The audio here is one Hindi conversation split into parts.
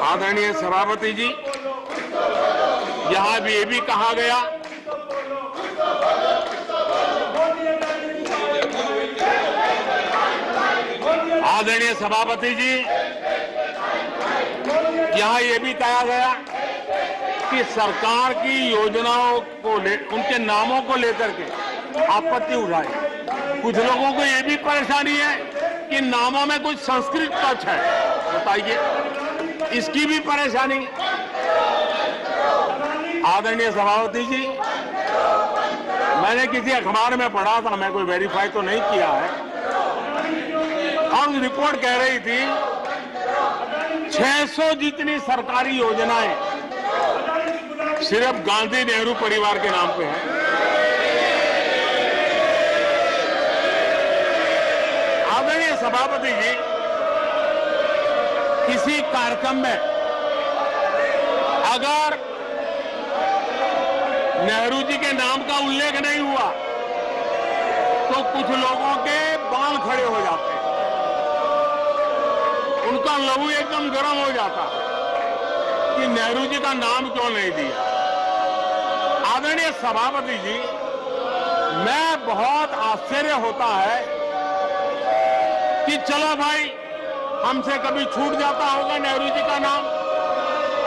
आदरणीय सभापति जी, यहाँ भी ये भी कहा गया आदरणीय सभापति जी, यहाँ ये भी कहा गया कि सरकार की योजनाओं को उनके नामों को लेकर के आपत्ति उठाई। कुछ लोगों को ये भी परेशानी है कि नामों में कुछ संस्कृत टच है। बताइए, इसकी भी परेशानी। आदरणीय सभापति जी, मैंने किसी अखबार में पढ़ा था, मैं कोई वेरीफाई तो नहीं किया है, और रिपोर्ट कह रही थी 600 जितनी सरकारी योजनाएं सिर्फ गांधी नेहरू परिवार के नाम पे है। आदरणीय सभापति जी, किसी कार्यक्रम में अगर नेहरू जी के नाम का उल्लेख नहीं हुआ तो कुछ लोगों के बाल खड़े हो जाते हैं, उनका लहू एकदम गर्म हो जाता कि नेहरू जी का नाम क्यों नहीं दिया। आदरणीय सभापति जी, मैं बहुत आश्चर्य होता है कि चलो भाई, हमसे कभी छूट जाता होगा नेहरू जी का नाम,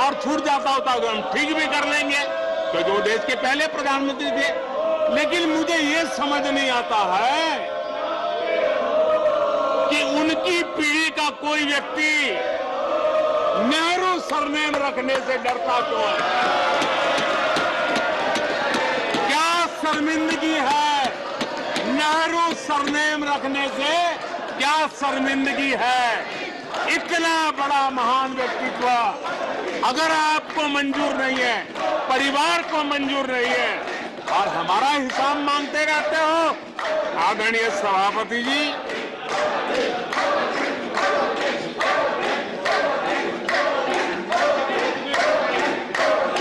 और छूट जाता होता होगा हम ठीक भी कर लेंगे क्योंकि वो देश के पहले प्रधानमंत्री थे। लेकिन मुझे ये समझ नहीं आता है कि उनकी पीढ़ी का कोई व्यक्ति नेहरू सरनेम रखने से डरता क्यों है। क्या शर्मिंदगी है नेहरू सरनेम रखने से? क्या शर्मिंदगी है? इतना बड़ा महान व्यक्तित्व अगर आपको मंजूर नहीं है, परिवार को मंजूर नहीं है, और हमारा हिसाब मांगते रहते हो। आदरणीय सभापति जी,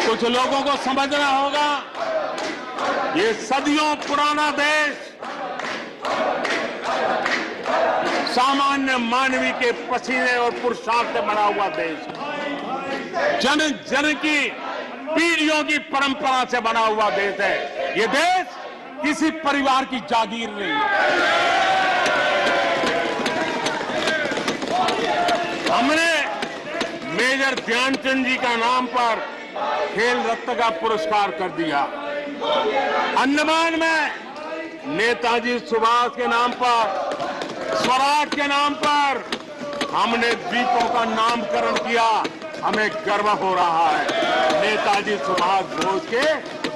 कुछ लोगों को समझना होगा, ये सदियों पुराना देश सामान्य मानवी के पसीने और पुरुषार्थ से बना हुआ देश, जन जन की पीढ़ियों की परंपरा से बना हुआ देश है। ये देश किसी परिवार की जागीर नहीं है। हमने मेजर ध्यानचंद जी का नाम पर खेल रत्न का पुरस्कार कर दिया। अंडमान में नेताजी सुभाष के नाम पर, स्वराज के नाम पर हमने द्वीपों का नामकरण किया। हमें गर्व हो रहा है। नेताजी सुभाष बोस के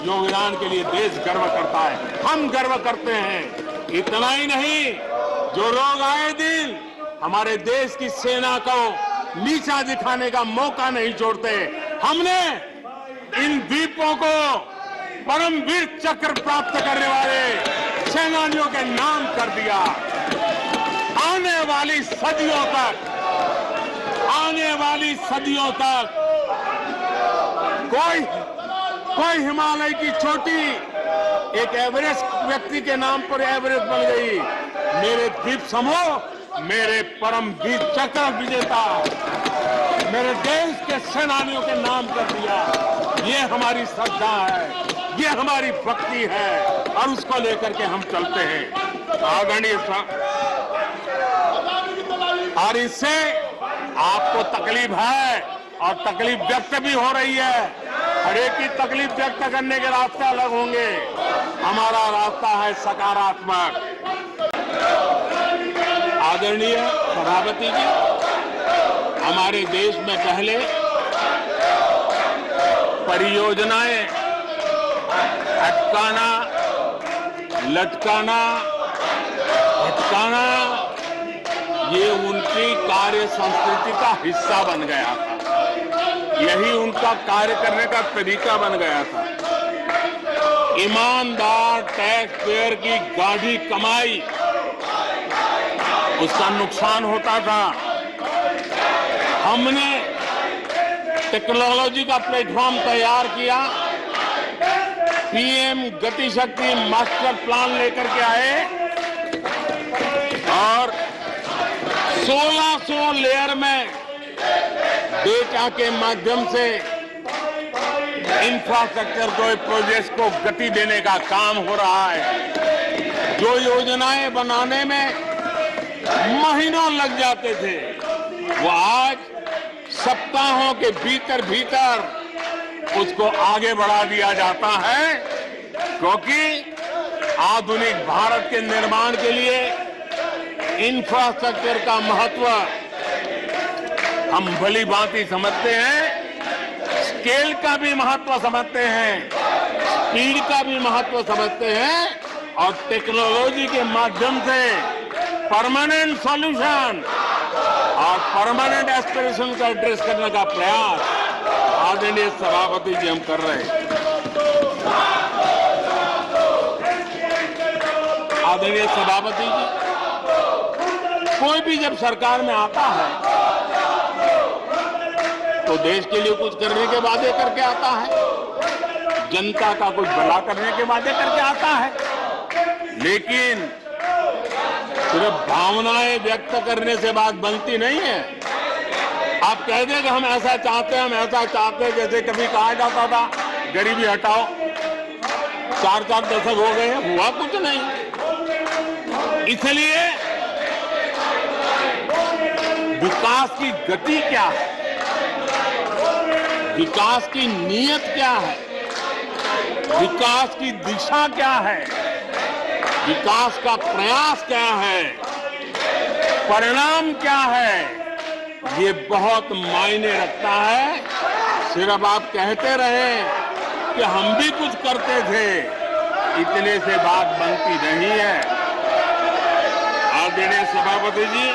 योगदान के लिए देश गर्व करता है, हम गर्व करते हैं। इतना ही नहीं, जो लोग आए दिन हमारे देश की सेना को नीचा दिखाने का मौका नहीं छोड़ते, हमने इन द्वीपों को परमवीर चक्र प्राप्त करने वाले सेनानियों के नाम कर दिया। आने वाली सदियों तक कोई हिमालय की चोटी एक एवरेस्ट व्यक्ति के नाम पर एवरेस्ट बन गई। मेरे द्वीप समूह, मेरे परमवीर चक्र विजेता, मेरे देश के सेनानियों के नाम कर दिया। ये हमारी श्रद्धा है, ये हमारी भक्ति है, और उसको लेकर के हम चलते हैं। आदरणीय और इससे आपको तकलीफ है और तकलीफ व्यक्त भी हो रही है। हर एक की तकलीफ व्यक्त करने के रास्ते अलग होंगे, हमारा रास्ता है सकारात्मक। आदरणीय सभापति जी, हमारे देश में पहले परियोजनाएं अटकाना, लटकाना, भटकाना, ये उनकी कार्य संस्कृति का हिस्सा बन गया था। यही उनका कार्य करने का तरीका बन गया था। ईमानदार टैक्स पेयर की गाढ़ी कमाई, उसका नुकसान होता था। हमने टेक्नोलॉजी का प्लेटफॉर्म तैयार किया, पीएम गति शक्ति मास्टर प्लान लेकर के आए, और 1600 लेयर में डेटा के माध्यम से इंफ्रास्ट्रक्चर को, प्रोजेक्ट्स को गति देने का काम हो रहा है। जो योजनाएं बनाने में महीनों लग जाते थे, वो आज सप्ताहों के भीतर भीतर उसको आगे बढ़ा दिया जाता है, क्योंकि आधुनिक भारत के निर्माण के लिए इंफ्रास्ट्रक्चर का महत्व हम भली भांति समझते हैं, स्केल का भी महत्व समझते हैं, स्पीड का भी महत्व समझते हैं, और टेक्नोलॉजी के माध्यम से परमानेंट सॉल्यूशन और परमानेंट एस्पिरेशन का एड्रेस करने का प्रयास आदरणीय सभापति जी हम कर रहे हैं। आदरणीय सभापति जी, कोई भी जब सरकार में आता है तो देश के लिए कुछ करने के वादे करके आता है, जनता का कुछ भला करने के वादे करके आता है, लेकिन सिर्फ भावनाएं व्यक्त करने से बात बनती नहीं है। आप कह दें कि हम ऐसा चाहते हैं, हम ऐसा चाहते हैं, जैसे कभी कहा जाता था गरीबी हटाओ, 4-4 दशक हो गए, हुआ कुछ नहीं। इसलिए विकास की गति क्या है, विकास की नीयत क्या है, विकास की दिशा क्या है, विकास का प्रयास क्या है, परिणाम क्या है, ये बहुत मायने रखता है। सिर्फ आप कहते रहे कि हम भी कुछ करते थे, इतने से बात बनती नहीं है। आदरणीय सभापति जी,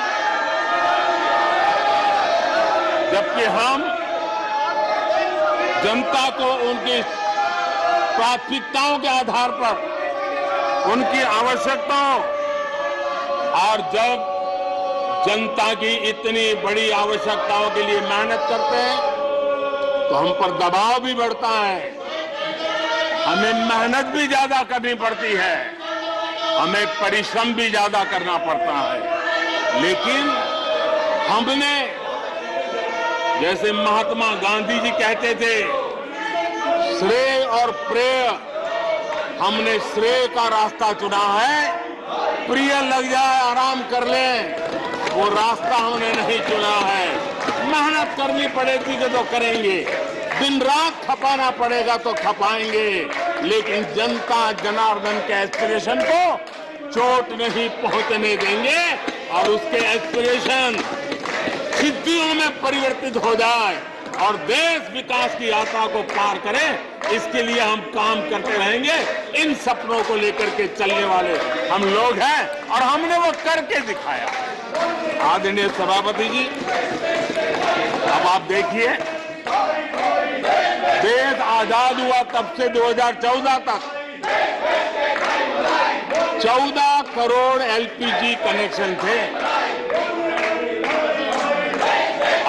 जबकि हम जनता को उनकी प्राथमिकताओं के आधार पर, उनकी आवश्यकताओं, और जब जनता की इतनी बड़ी आवश्यकताओं के लिए मेहनत करते हैं तो हम पर दबाव भी बढ़ता है, हमें मेहनत भी ज्यादा करनी पड़ती है, हमें परिश्रम भी ज्यादा करना पड़ता है। लेकिन हमने, जैसे महात्मा गांधी जी कहते थे, श्रेय और प्रेय, हमने श्रेय का रास्ता चुना है, प्रिय लग जाए आराम कर लें, वो रास्ता हमने नहीं चुना है। मेहनत करनी पड़ेगी तो करेंगे, दिन रात खपाना पड़ेगा तो खपाएंगे, लेकिन जनता जनार्दन के एस्पिरेशन को चोट नहीं पहुंचने देंगे, और उसके एस्पिरेशन सिद्धियों में परिवर्तित हो जाए और देश विकास की यात्रा को पार करे, इसके लिए हम काम करते रहेंगे। इन सपनों को लेकर के चलने वाले हम लोग हैं, और हमने वो करके दिखाया। आदरणीय सभापति जी, अब आप देखिए, देश आजाद हुआ तब से 2014 तक 14 करोड़ एलपीजी कनेक्शन थे,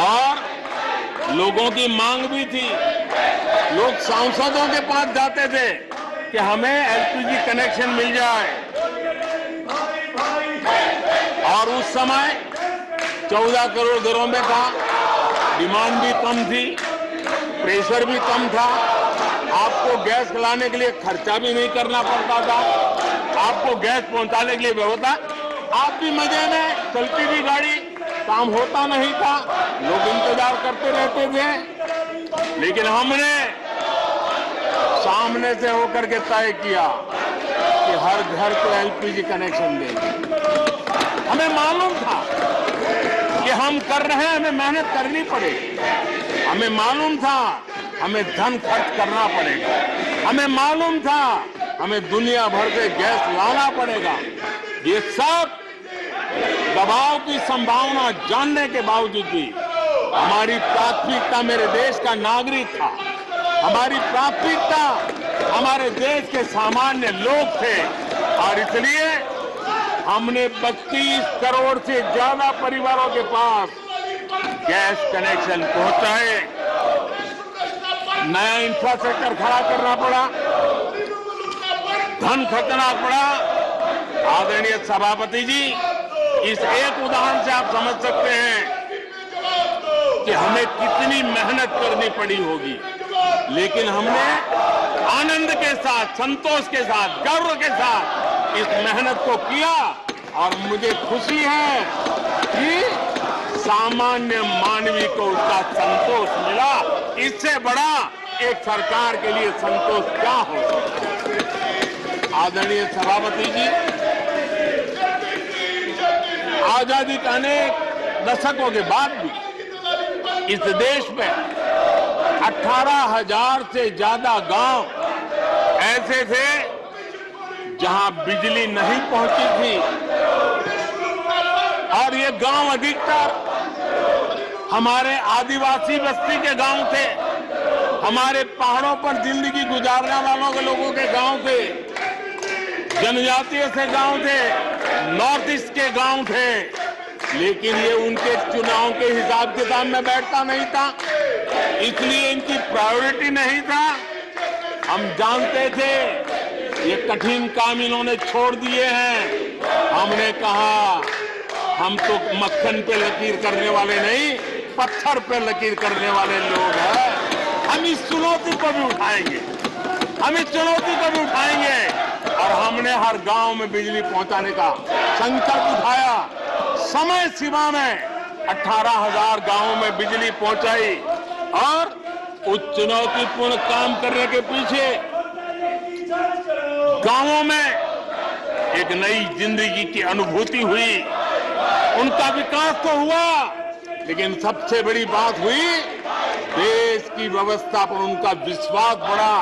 और लोगों की मांग भी थी। लोग सांसदों के पास जाते थे कि हमें एलपीजी कनेक्शन मिल जाए, और उस समय 14 करोड़ घरों में था, डिमांड भी कम थी, प्रेशर भी कम था, आपको गैस लाने के लिए खर्चा भी नहीं करना पड़ता था, आपको गैस पहुंचाने के लिए व्यवस्था, आप भी मजे में, चलती थी गाड़ी, काम होता नहीं था, लोग इंतजार करते रहते थे। लेकिन हमने सामने से होकर के तय किया कि हर घर को एलपीजी कनेक्शन देंगे। हमें मालूम था कि हम कर रहे हैं, हमें मेहनत करनी पड़ेगी, हमें मालूम था हमें धन खर्च करना पड़ेगा, हमें मालूम था हमें दुनिया भर से गैस लाना पड़ेगा। ये सब दबाव की संभावना जानने के बावजूद भी हमारी प्राथमिकता मेरे देश का नागरिक था, हमारी प्राथमिकता हमारे देश के सामान्य लोग थे, और इसलिए हमने 32 करोड़ से ज्यादा परिवारों के पास गैस कनेक्शन पहुंचाए। नया इंफ्रास्ट्रक्चर खड़ा करना पड़ा, धन खर्चना पड़ा। आदरणीय सभापति जी, इस एक उदाहरण से आप समझ सकते हैं कि हमें कितनी मेहनत करनी पड़ी होगी, लेकिन हमने आनंद के साथ, संतोष के साथ, गर्व के साथ इस मेहनत को किया और मुझे खुशी है कि सामान्य मानवी को उसका संतोष मिला। इससे बड़ा एक सरकार के लिए संतोष क्या हो सकता है। आदरणीय सभापति जी, आजादी के अनेक दशकों के बाद भी इस देश में 18,000 से ज्यादा गांव ऐसे थे जहां बिजली नहीं पहुंची थी, और ये गांव अधिकतर हमारे आदिवासी बस्ती के गांव थे, हमारे पहाड़ों पर जिंदगी गुजारने वालों के लोगों के गांव थे, जनजातीय से गांव थे, नॉर्थ ईस्ट के गांव थे। लेकिन ये उनके चुनाव के हिसाब किताब में बैठता नहीं था, इसलिए इनकी प्रायोरिटी नहीं था। हम जानते थे ये कठिन काम इन्होंने छोड़ दिए हैं। हमने कहा हम तो मक्खन पे लकीर करने वाले नहीं, पत्थर पे लकीर करने वाले लोग हैं। हम इस चुनौती को भी उठाएंगे, हम इस चुनौती को भी उठाएंगे। और हमने हर गांव में बिजली पहुंचाने का संकल्प उठाया। समय सीमा में 18,000 गांवों में बिजली पहुंचाई और उस चुनौतीपूर्ण काम करने के पीछे गांवों में एक नई जिंदगी की अनुभूति हुई, उनका विकास तो हुआ, लेकिन सबसे बड़ी बात हुई देश की व्यवस्था पर उनका विश्वास बढ़ा।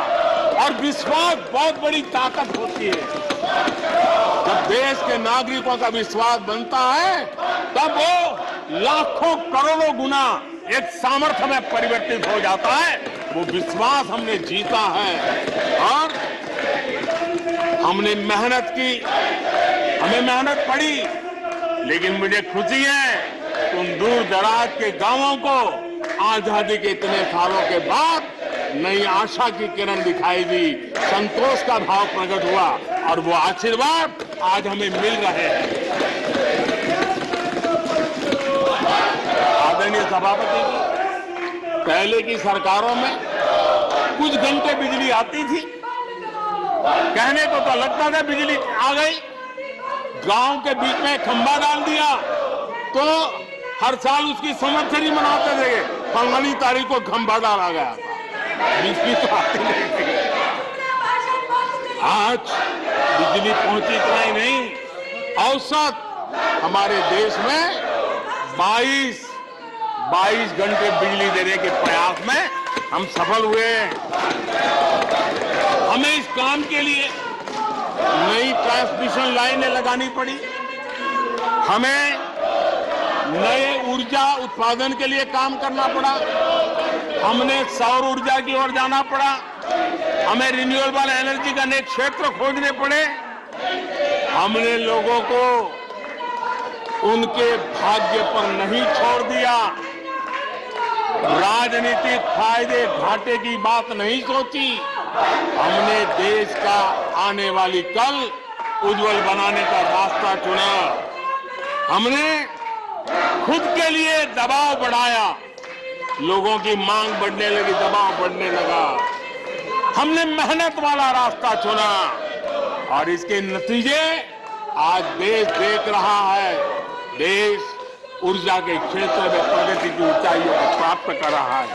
और विश्वास बहुत बड़ी ताकत होती है। जब देश के नागरिकों का विश्वास बनता है तब वो लाखों करोड़ों गुना एक सामर्थ्य में परिवर्तित हो जाता है। वो विश्वास हमने जीता है और हमने मेहनत की, हमें मेहनत पड़ी, लेकिन मुझे खुशी है उन दूर दराज के गांवों को आजादी के इतने सालों के बाद नई आशा की किरण दिखाई दी, संतोष का भाव प्रकट हुआ और वो आशीर्वाद आज हमें मिल रहे हैं। आदरणीय सभापति जी, पहले की सरकारों में कुछ घंटे बिजली आती थी, कहने को तो लगता था बिजली आ गई, गांव के बीच में खंभा डाल दिया तो हर साल उसकी संवत्सरी मनाते थे, फलानी तारीख को खंभा डाला गया था, बिजली तो आती नहीं थी। आज बिजली पहुंची इतना ही नहीं, औसत हमारे देश में 22 घंटे बिजली देने के प्रयास में हम सफल हुए। हमें इस काम के लिए नई ट्रांसमिशन लाइनें लगानी पड़ी, हमें नए ऊर्जा उत्पादन के लिए काम करना पड़ा, हमने सौर ऊर्जा की ओर जाना पड़ा, हमें रिन्यूएबल एनर्जी का नए क्षेत्र खोजने पड़े। हमने लोगों को उनके भाग्य पर नहीं छोड़ दिया, राजनीतिक फायदे घाटे की बात नहीं सोची। हमने देश का आने वाली कल उज्जवल बनाने का रास्ता चुना। हमने खुद के लिए दबाव बढ़ाया, लोगों की मांग बढ़ने लगी, दबाव बढ़ने लगा। हमने मेहनत वाला रास्ता चुना और इसके नतीजे आज देश देख रहा है। देश ऊर्जा के क्षेत्र में प्रगति की ऊंचाइयों को प्राप्त कर रहा है।